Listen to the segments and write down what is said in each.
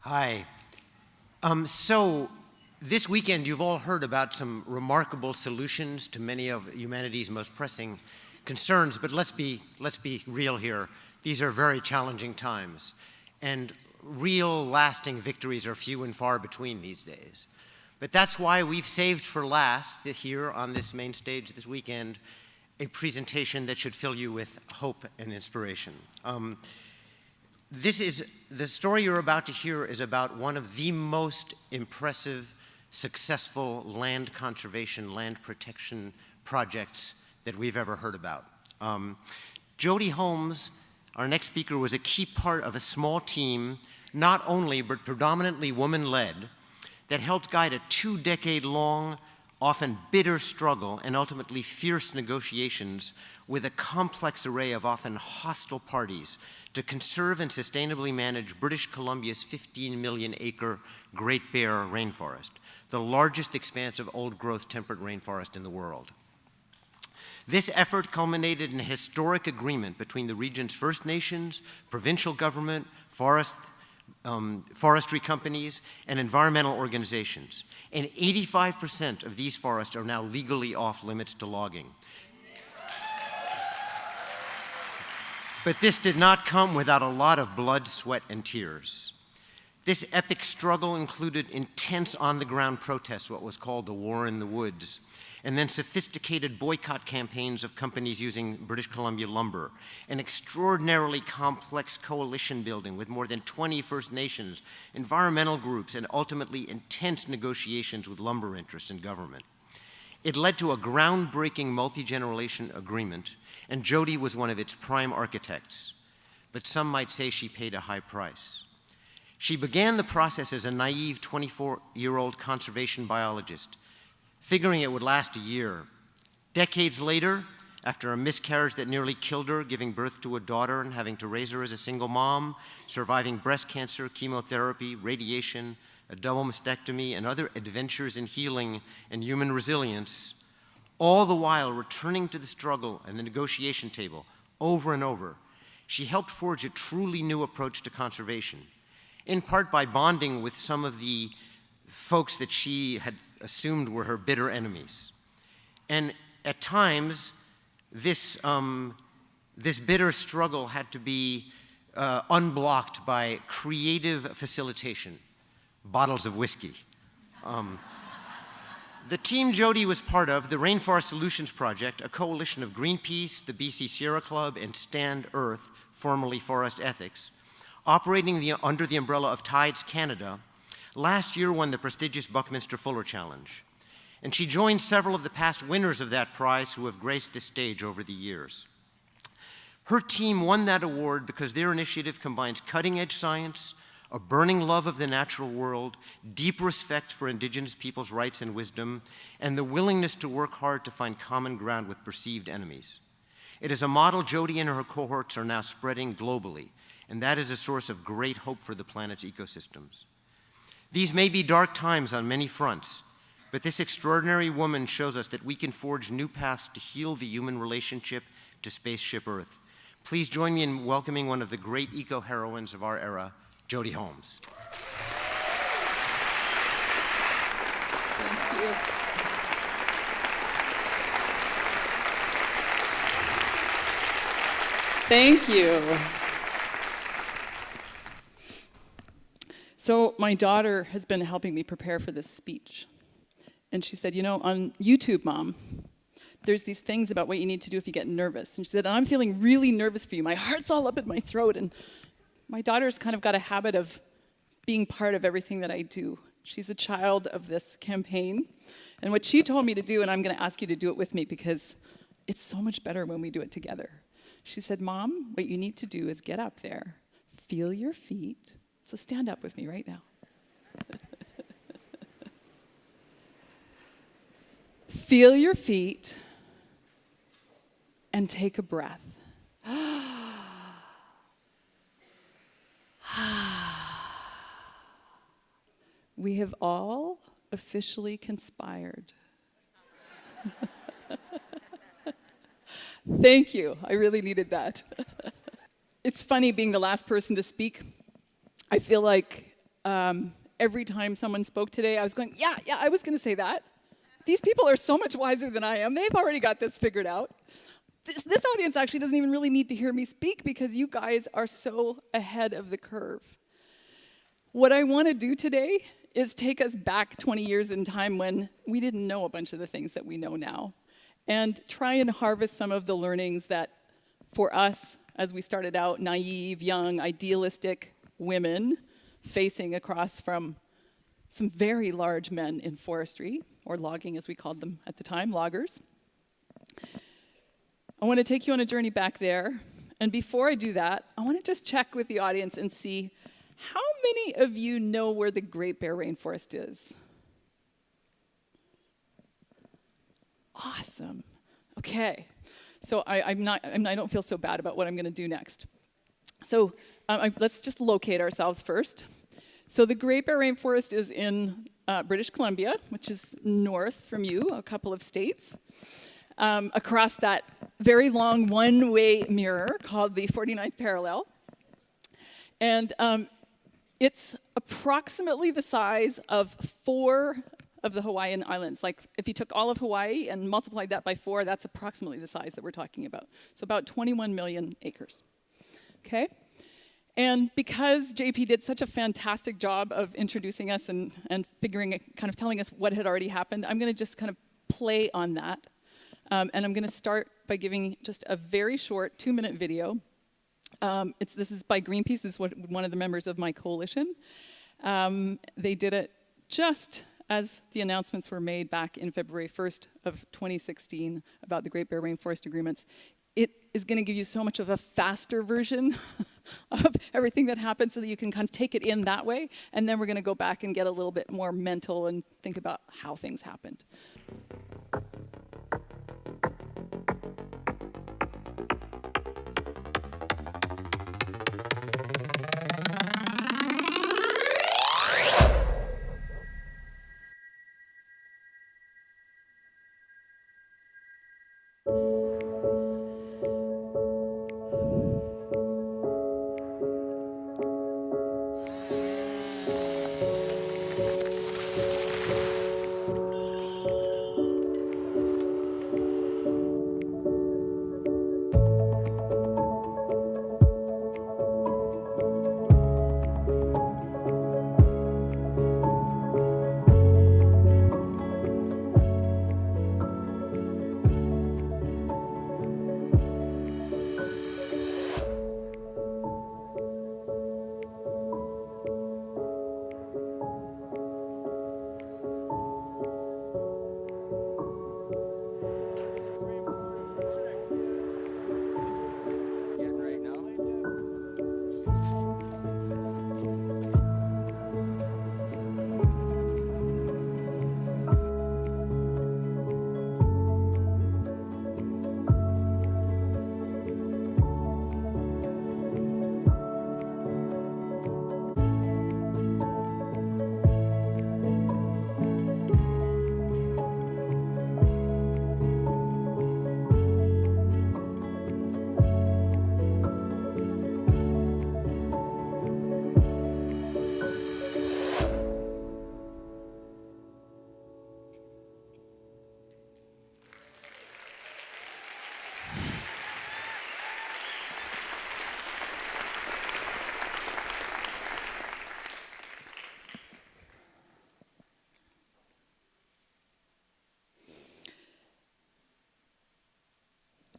Hi. So this weekend you've all heard about some remarkable solutions to many of humanity's most pressing concerns, but let's be real here. These are very challenging times, and real lasting victories are few and far between these days. But that's why we've saved for last here on this main stage this weekend a presentation that should fill you with hope and inspiration. The story you're about to hear is about one of the most impressive, successful land conservation, land protection projects that we've ever heard about. Jody Holmes, our next speaker, was a key part of a small team, not only but predominantly woman-led, that helped guide a 2-decade-long, often bitter struggle and ultimately fierce negotiations with a complex array of often hostile parties to conserve and sustainably manage British Columbia's 15 million acre Great Bear Rainforest, the largest expanse of old-growth temperate rainforest in the world. This effort culminated in a historic agreement between the region's First Nations, provincial government, forestry companies, and environmental organizations. And 85% of these forests are now legally off limits to logging. But this did not come without a lot of blood, sweat, and tears. This epic struggle included intense on-the-ground protests, what was called the War in the Woods, and then sophisticated boycott campaigns of companies using British Columbia lumber, an extraordinarily complex coalition building with more than 20 First Nations, environmental groups, and ultimately intense negotiations with lumber interests and government. It led to a groundbreaking multi-generation agreement, and Jody was one of its prime architects. But some might say she paid a high price. She began the process as a naive 24-year-old conservation biologist, figuring it would last a year. Decades later, after a miscarriage that nearly killed her, giving birth to a daughter and having to raise her as a single mom, surviving breast cancer, chemotherapy, radiation, a double mastectomy, and other adventures in healing and human resilience, all the while returning to the struggle and the negotiation table over and over, she helped forge a truly new approach to conservation, in part by bonding with some of the folks that she had assumed were her bitter enemies. And at times, this bitter struggle had to be unblocked by creative facilitation, bottles of whiskey. The team Jody was part of, the Rainforest Solutions Project, a coalition of Greenpeace, the BC Sierra Club, and Stand Earth, formerly Forest Ethics, operating under the umbrella of Tides Canada, last year won the prestigious Buckminster Fuller Challenge. And she joined several of the past winners of that prize who have graced this stage over the years. Her team won that award because their initiative combines cutting-edge science, a burning love of the natural world, deep respect for Indigenous peoples' rights and wisdom, and the willingness to work hard to find common ground with perceived enemies. It is a model Jody and her cohorts are now spreading globally, and that is a source of great hope for the planet's ecosystems. These may be dark times on many fronts, but this extraordinary woman shows us that we can forge new paths to heal the human relationship to spaceship Earth. Please join me in welcoming one of the great eco-heroines of our era, Jody Holmes. Thank you. Thank you. So my daughter has been helping me prepare for this speech. And she said, you know, on YouTube, Mom, there's these things about what you need to do if you get nervous. And she said, I'm feeling really nervous for you. My heart's all up in my throat. And my daughter's kind of got a habit of being part of everything that I do. She's a child of this campaign. And what she told me to do, and I'm going to ask you to do it with me because it's so much better when we do it together. She said, Mom, what you need to do is get up there, feel your feet. So stand up with me right now. Feel your feet and take a breath. We have all officially conspired. Thank you. I really needed that. It's funny being the last person to speak. I feel like Every time someone spoke today, I was going, yeah, I was going to say that. These people are so much wiser than I am. They've already got this figured out. This audience actually doesn't even really need to hear me speak because you guys are so ahead of the curve. What I want to do today is take us back 20 years in time when we didn't know a bunch of the things that we know now, and try and harvest some of the learnings that, for us, as we started out, naive, young, idealistic women facing across from some very large men in forestry, or logging as we called them at the time, loggers. I want to take you on a journey back there, and before I do that, I want to just check with the audience and see how many of you know where the Great Bear Rainforest is? Awesome. Okay. So I don't feel so bad about what I'm going to do next. So let's just locate ourselves first. So the Great Bear Rainforest is in British Columbia, which is north from you, a couple of states, across that very long one-way mirror called the 49th parallel. And it's approximately the size of 4 of the Hawaiian islands. Like, if you took all of Hawaii and multiplied that by 4, that's approximately the size that we're talking about. So about 21 million acres. Okay? And because JP did such a fantastic job of introducing us and figuring, kind of telling us what had already happened, I'm going to just kind of play on that. And I'm going to start by giving just a very short 2-minute video. This is by Greenpeace. This is one of the members of my coalition. They did it just as the announcements were made back in February 1st of 2016 about the Great Bear Rainforest Agreements. It is going to give you so much of a faster version of everything that happened so that you can kind of take it in that way. And then we're going to go back and get a little bit more mental and think about how things happened.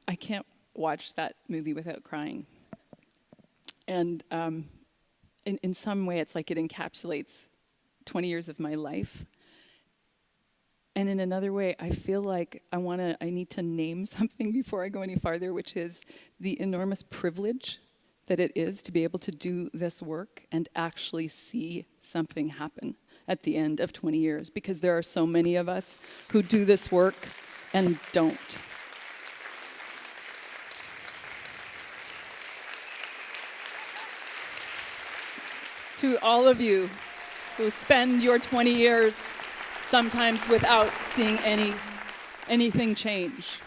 I can't watch that movie without crying. And in some way, it's like it encapsulates 20 years of my life. And in another way, I feel like I need to name something before I go any farther, which is the enormous privilege that it is to be able to do this work and actually see something happen at the end of 20 years, because there are so many of us who do this work and don't. To all of you who spend your 20 years sometimes without seeing anything change.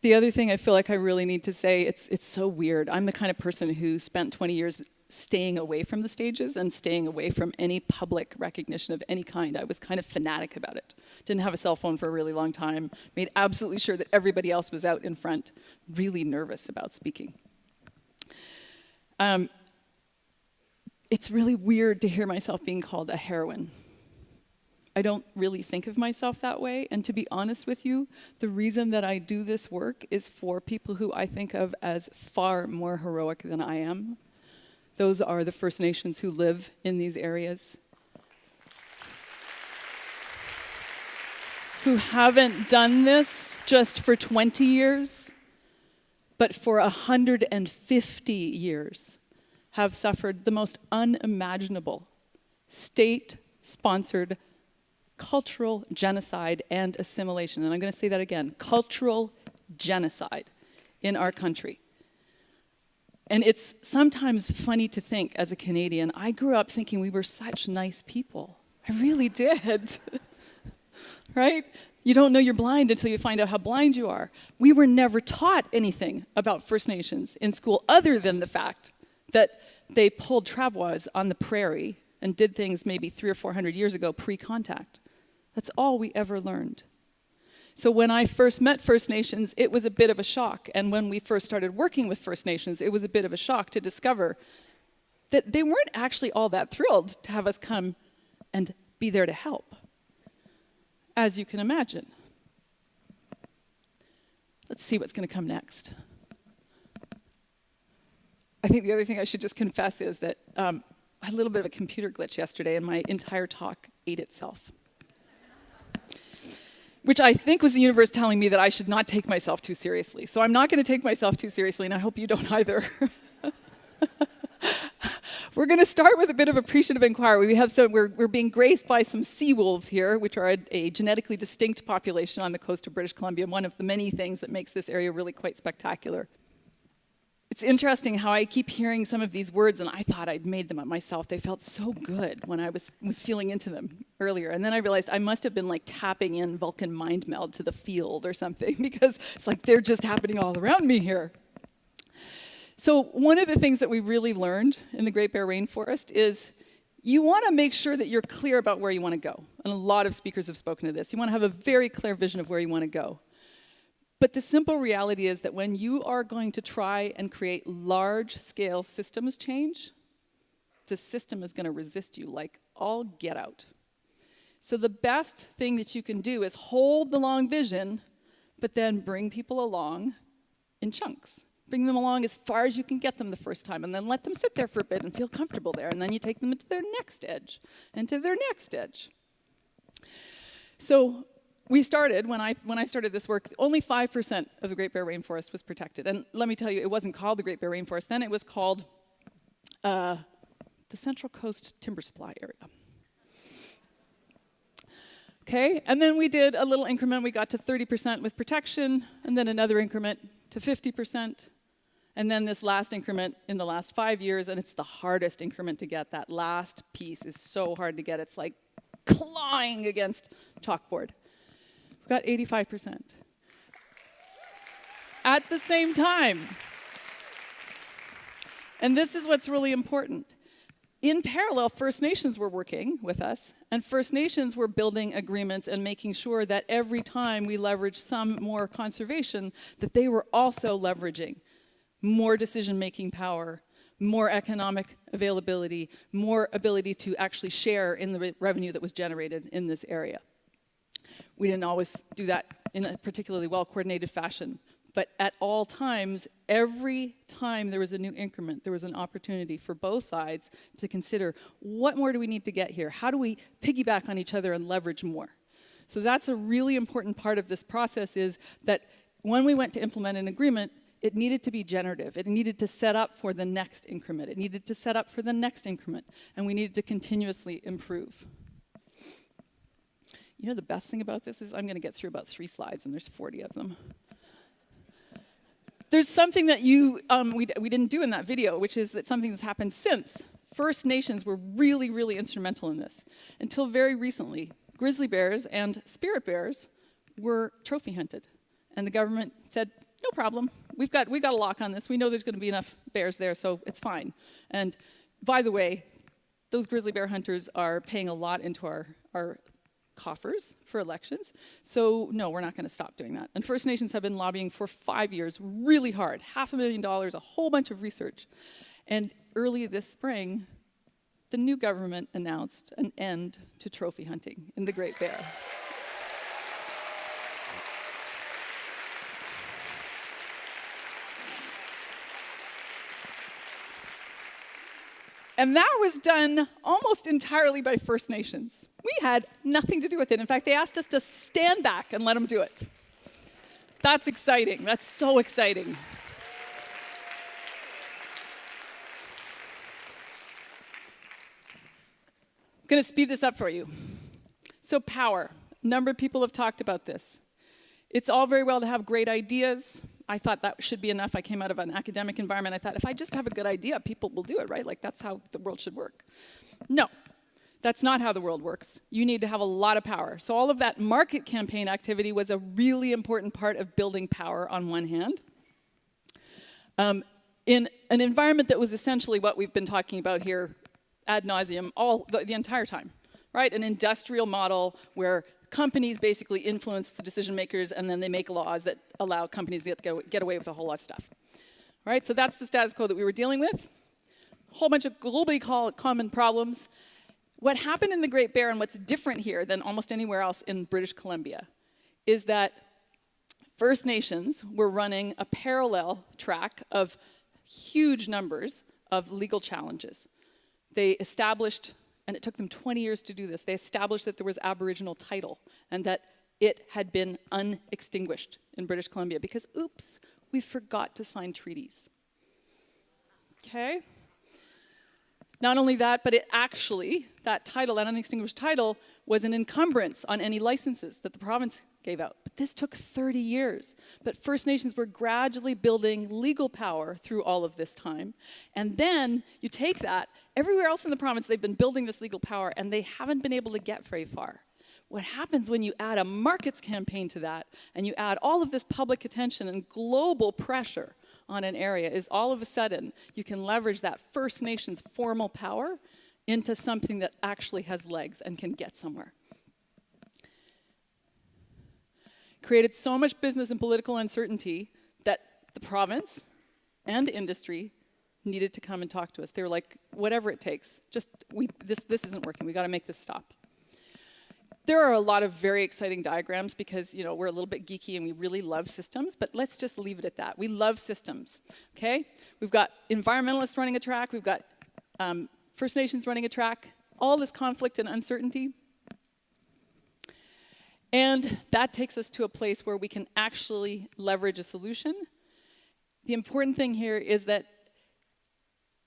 The other thing I feel like I really need to say, it's so weird. I'm the kind of person who spent 20 years staying away from the stages and staying away from any public recognition of any kind. I was kind of fanatic about it. Didn't have a cell phone for a really long time. Made absolutely sure that everybody else was out in front. Really nervous about speaking. It's really weird to hear myself being called a heroine. I don't really think of myself that way, and to be honest with you, the reason that I do this work is for people who I think of as far more heroic than I am. Those are the First Nations who live in these areas, who haven't done this just for 20 years, but for 150 years, have suffered the most unimaginable state-sponsored cultural genocide and assimilation. And I'm going to say that again, cultural genocide in our country. And it's sometimes funny to think, as a Canadian, I grew up thinking we were such nice people. I really did. Right? You don't know you're blind until you find out how blind you are. We were never taught anything about First Nations in school other than the fact that they pulled travois on the prairie and did things maybe 300 or 400 years ago pre-contact. That's all we ever learned. So when I first met First Nations, it was a bit of a shock. And when we first started working with First Nations, it was a bit of a shock to discover that they weren't actually all that thrilled to have us come and be there to help, as you can imagine. Let's see what's going to come next. I think the other thing I should just confess is that I had a little bit of a computer glitch yesterday, and my entire talk ate itself. Which I think was the universe telling me that I should not take myself too seriously. So I'm not going to take myself too seriously, and I hope you don't either. We're going to start with a bit of appreciative inquiry. We're being graced by some sea wolves here, which are a genetically distinct population on the coast of British Columbia, and one of the many things that makes this area really quite spectacular. It's interesting how I keep hearing some of these words, and I thought I'd made them up myself. They felt so good when I was feeling into them earlier. And then I realized I must have been like tapping in Vulcan mind meld to the field or something, because it's like they're just happening all around me here. So one of the things that we really learned in the Great Bear Rainforest is you want to make sure that you're clear about where you want to go. And a lot of speakers have spoken to this. You want to have a very clear vision of where you want to go. But the simple reality is that when you are going to try and create large-scale systems change, the system is going to resist you like all get out. So the best thing that you can do is hold the long vision, but then bring people along in chunks. Bring them along as far as you can get them the first time, and then let them sit there for a bit and feel comfortable there, and then you take them into their next edge, and to their next edge. So we started, when I started this work, only 5% of the Great Bear Rainforest was protected. And let me tell you, it wasn't called the Great Bear Rainforest then, it was called the Central Coast Timber Supply Area. Okay, and then we did a little increment. We got to 30% with protection, and then another increment to 50%, and then this last increment in the last 5 years, and it's the hardest increment to get. That last piece is so hard to get. It's like clawing against chalkboard. We got 85%. At the same time, and this is what's really important, in parallel, First Nations were working with us, and First Nations were building agreements and making sure that every time we leveraged some more conservation, that they were also leveraging more decision-making power, more economic availability, more ability to actually share in the revenue that was generated in this area. We didn't always do that in a particularly well-coordinated fashion, but at all times, every time there was a new increment, there was an opportunity for both sides to consider, what more do we need to get here? How do we piggyback on each other and leverage more? So that's a really important part of this process, is that when we went to implement an agreement, it needed to be generative. It needed to set up for the next increment. It needed to set up for the next increment. And we needed to continuously improve. You know, the best thing about this is I'm going to get through about 3 slides, and there's 40 of them. There's something that we didn't do in that video, which is that something that's happened since. First Nations were really, really instrumental in this. Until very recently, grizzly bears and spirit bears were trophy hunted. And the government said, no problem. We got a lock on this. We know there's going to be enough bears there, so it's fine. And by the way, those grizzly bear hunters are paying a lot into our coffers for elections. So no, we're not going to stop doing that. And First Nations have been lobbying for 5 years really hard, $500,000, a whole bunch of research. And early this spring, the new government announced an end to trophy hunting in the Great Bear. And that was done almost entirely by First Nations. We had nothing to do with it. In fact, they asked us to stand back and let them do it. That's exciting. That's so exciting. I'm going to speed this up for you. So power. A number of people have talked about this. It's all very well to have great ideas. I thought that should be enough. I came out of an academic environment. I thought, if I just have a good idea, people will do it, right? Like, that's how the world should work. No, that's not how the world works. You need to have a lot of power. So all of that market campaign activity was a really important part of building power on one hand. In an environment that was essentially what we've been talking about here ad nauseum the entire time, right? An industrial model where companies basically influence the decision makers, and then they make laws that allow companies to get away with a whole lot of stuff. All right, so that's the status quo that we were dealing with. A whole bunch of globally common problems. What happened in the Great Bear, and what's different here than almost anywhere else in British Columbia, is that First Nations were running a parallel track of huge numbers of legal challenges. They established, and it took them 20 years to do this, they established that there was Aboriginal title and that it had been unextinguished in British Columbia because, oops, we forgot to sign treaties. Okay? Not only that, but it actually, that title, that unextinguished title, was an encumbrance on any licenses that the province gave out. But this took 30 years. But First Nations were gradually building legal power through all of this time. And then you take that, everywhere else in the province, they've been building this legal power, and they haven't been able to get very far. What happens when you add a markets campaign to that, and you add all of this public attention and global pressure on an area, is all of a sudden you can leverage that First Nations formal power into something that actually has legs and can get somewhere. Created so much business and political uncertainty that the province and industry needed to come and talk to us. They were like, whatever it takes, this isn't working, we gotta make this stop. There are a lot of very exciting diagrams because, you know, we're a little bit geeky and we really love systems, but let's just leave it at that. We love systems, okay? We've got environmentalists running a track, we've got First Nations running a track, all this conflict and uncertainty. And that takes us to a place where we can actually leverage a solution. The important thing here is that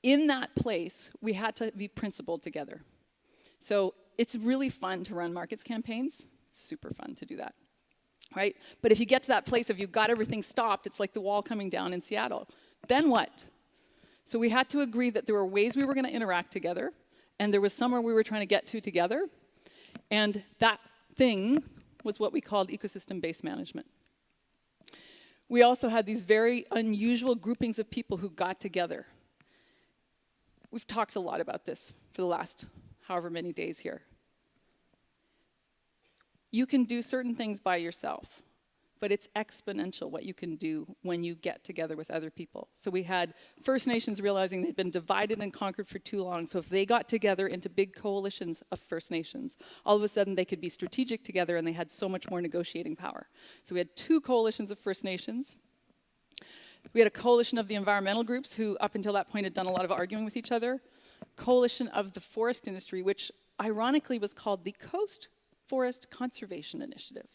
in that place, we had to be principled together. So it's really fun to run markets campaigns. It's super fun to do that, right? But if you get to that place of you've got everything stopped, it's like the wall coming down in Seattle. Then what? So we had to agree that there were ways we were going to interact together, and there was somewhere we were trying to get to together, and that thing was what we called ecosystem-based management. We also had these very unusual groupings of people who got together. We've talked a lot about this for the last however many days here. You can do certain things by yourself, but it's exponential what you can do when you get together with other people. So we had First Nations realizing they'd been divided and conquered for too long, so if they got together into big coalitions of First Nations, all of a sudden they could be strategic together and they had so much more negotiating power. So we had 2 coalitions of First Nations. We had a coalition of the environmental groups who up until that point had done a lot of arguing with each other. Coalition of the forest industry, which ironically was called the Coast Forest Conservation Initiative.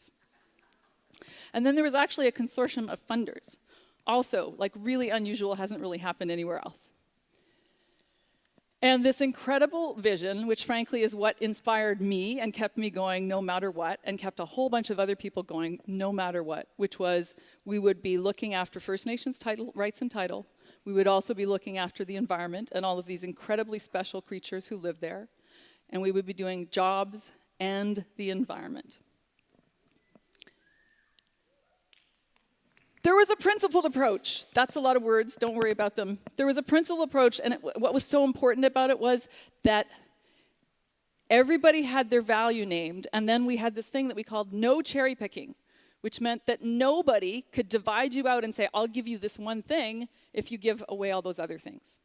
And then there was actually a consortium of funders. Also, like really unusual, hasn't really happened anywhere else. And this incredible vision, which frankly is what inspired me and kept me going no matter what, and kept a whole bunch of other people going no matter what, which was we would be looking after First Nations rights and title. We would also be looking after the environment and all of these incredibly special creatures who live there. And we would be doing jobs and the environment. There was a principled approach. That's a lot of words, don't worry about them. There was a principled approach, and what was so important about it was that everybody had their value named, and then we had this thing that we called no cherry picking, which meant that nobody could divide you out and say, I'll give you this one thing if you give away all those other things.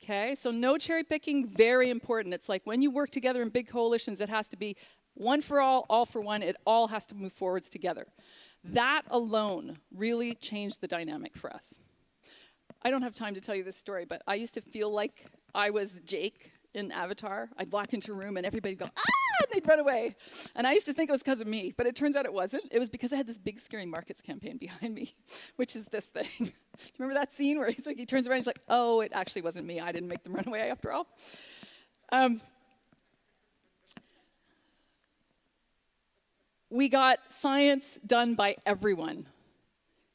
Okay, so no cherry picking, very important. It's like when you work together in big coalitions, it has to be one for all for one. It all has to move forwards together. That alone really changed the dynamic for us. I don't have time to tell you this story, but I used to feel like I was Jake in Avatar. I'd walk into a room and everybody'd go, ah, and they'd run away. And I used to think it was because of me, but it turns out it wasn't. It was because I had this big Scary Markets campaign behind me, which is this thing. Do you remember that scene where he's like, he turns around and he's like, oh, it actually wasn't me. I didn't make them run away after all. We got science done by everyone.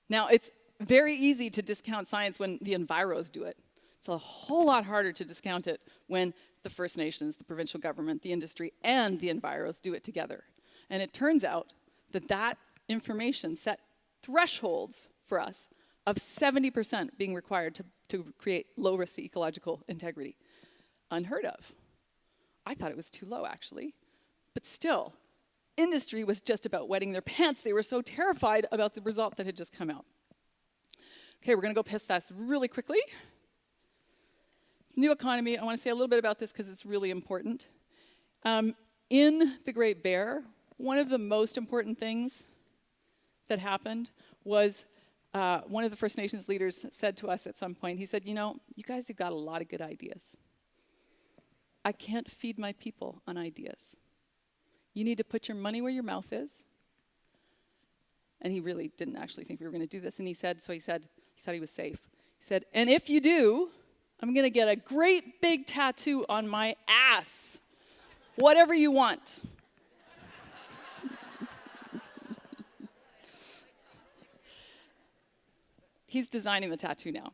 Now, it's very easy to discount science when the enviros do it. It's a whole lot harder to discount it when the First Nations, the provincial government, the industry, and the enviros do it together. And it turns out that that information set thresholds for us of 70% being required to create low-risk ecological integrity. Unheard of. I thought it was too low, actually. But still, industry was just about wetting their pants. They were so terrified about the result that had just come out. Okay, we're going to go past this really quickly. New economy, I want to say a little bit about this because it's really important. In the Great Bear, one of the most important things that happened was one of the First Nations leaders said to us at some point, he said, you know, you guys have got a lot of good ideas. I can't feed my people on ideas. You need to put your money where your mouth is. And he really didn't actually think we were going to do this. And he said, he thought he was safe. He said, and if you do, I'm going to get a great big tattoo on my ass. Whatever you want. He's designing the tattoo now.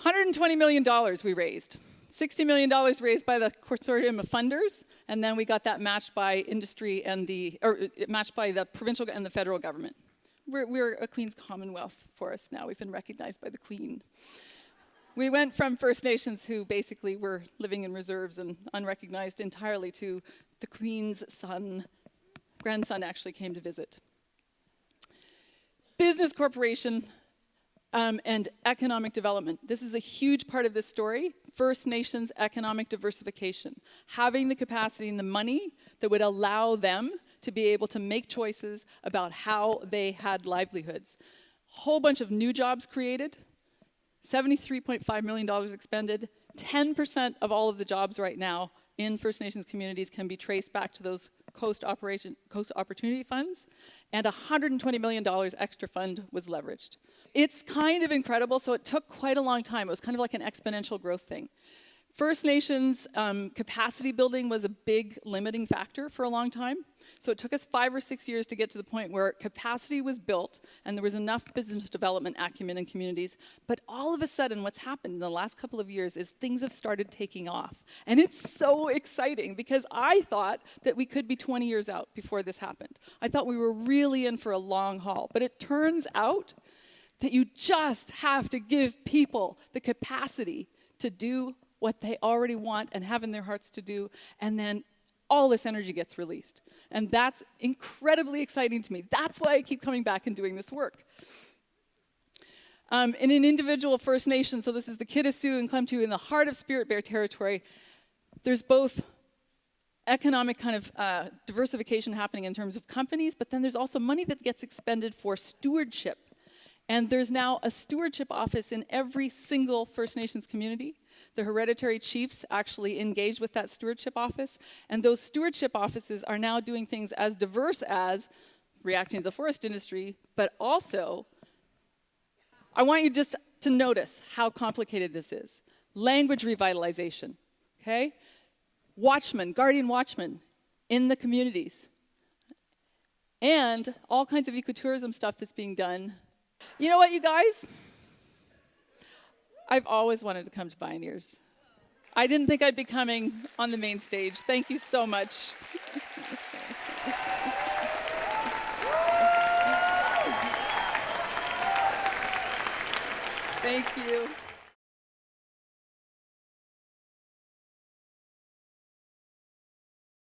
$120 million we raised. $60 million raised by the consortium of funders, and then we got that matched by industry and matched by the provincial and the federal government. We're a Queen's Commonwealth forest now. We've been recognized by the Queen. We went from First Nations who basically were living in reserves and unrecognized entirely to the Queen's son. Grandson actually came to visit. Business corporation and economic development. This is a huge part of this story. First Nations economic diversification. Having the capacity and the money that would allow them to be able to make choices about how they had livelihoods. Whole bunch of new jobs created, $73.5 million expended, 10% of all of the jobs right now in First Nations communities can be traced back to those coast opportunity funds, and $120 million extra fund was leveraged. It's kind of incredible, so it took quite a long time. It was kind of like an exponential growth thing. First Nations capacity building was a big limiting factor for a long time. So it took us 5 or 6 years to get to the point where capacity was built and there was enough business development acumen in communities. But all of a sudden, what's happened in the last couple of years is things have started taking off. And it's so exciting because I thought that we could be 20 years out before this happened. I thought we were really in for a long haul. But it turns out that you just have to give people the capacity to do what they already want and have in their hearts to do, and then all this energy gets released. And that's incredibly exciting to me. That's why I keep coming back and doing this work. In an individual First Nation, so this is the Kitasoo and Klemtu in the heart of Spirit Bear territory, there's both economic kind of diversification happening in terms of companies, but then there's also money that gets expended for stewardship. And there's now a stewardship office in every single First Nations community. The hereditary chiefs actually engage with that stewardship office, and those stewardship offices are now doing things as diverse as reacting to the forest industry, but also, I want you just to notice how complicated this is. Language revitalization, okay? Watchmen, guardian watchmen in the communities, and all kinds of ecotourism stuff that's being done. You know what, you guys? I've always wanted to come to Bioneers. I didn't think I'd be coming on the main stage. Thank you so much. Thank you.